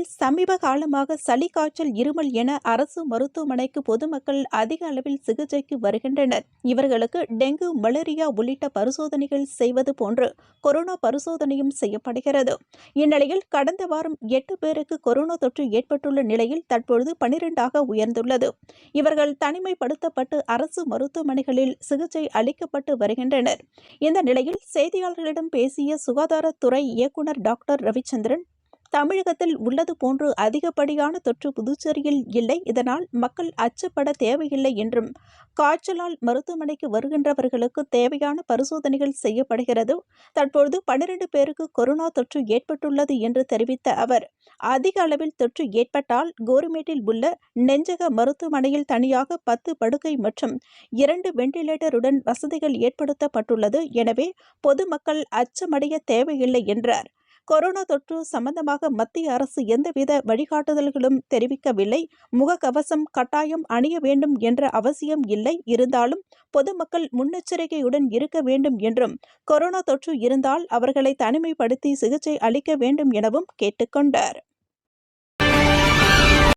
இந்நிலையில் சமீப காலமாக சளி, காய்ச்சல், இருமல் என அரசு மருத்துவமனைக்கு பொதுமக்கள் அதிக அளவில் சிகிச்சைக்கு வருகின்றனர். இவர்களுக்கு டெங்கு, மலேரியா உள்ளிட்ட பரிசோதனைகள் செய்வது போன்று கொரோனா பரிசோதனையும் செய்யப்படுகிறது. இந்நிலையில் கடந்த வாரம் 8 பேருக்கு கொரோனா தொற்று ஏற்பட்டுள்ள நிலையில் தற்பொழுது 12ஆக உயர்ந்துள்ளது. இவர்கள் தனிமைப்படுத்தப்பட்டு அரசு மருத்துவமனைகளில் சிகிச்சை அளிக்கப்பட்டு வருகின்றனர். இந்த நிலையில் செய்தியாளர்களிடம் பேசிய சுகாதாரத்துறை இயக்குநர் டாக்டர் ரவிச்சந்திரன், தமிழகத்தில் உள்ளது போன்று அதிகப்படியான தொற்று புதுச்சேரியில் இல்லை. இதனால் மக்கள் அச்சப்பட தேவையில்லை என்றும், காய்ச்சலால் மருத்துவமனைக்கு வருகின்றவர்களுக்கு தேவையான பரிசோதனைகள் செய்யப்படுகிறது. தற்போது 12 பேருக்கு கொரோனா தொற்று ஏற்பட்டுள்ளது என்று தெரிவித்த அவர், அதிக அளவில் தொற்று ஏற்பட்டால் கோரிமேட்டில் உள்ள நெஞ்சக மருத்துவமனையில் தனியாக 10 படுக்கை மற்றும் 2 வெண்டிலேட்டருடன் வசதிகள் ஏற்படுத்தப்பட்டுள்ளது. எனவே பொதுமக்கள் அச்சமடைய தேவையில்லை என்றார். கொரோனா தொற்று சம்பந்தமாக மத்திய அரசு எந்தவித வழிகாட்டுதல்களும் தெரிவிக்கவில்லை. முகக்கவசம் கட்டாயம் அணிய வேண்டும் என்ற அவசியம் இல்லை. இருந்தாலும் பொதுமக்கள் முன்னெச்சரிக்கையுடன் இருக்க வேண்டும் என்றும், கொரோனா தொற்று இருந்தால் அவர்களை தனிமைப்படுத்தி சிகிச்சை அளிக்க வேண்டும் எனவும் கேட்டுக்கொண்டார்.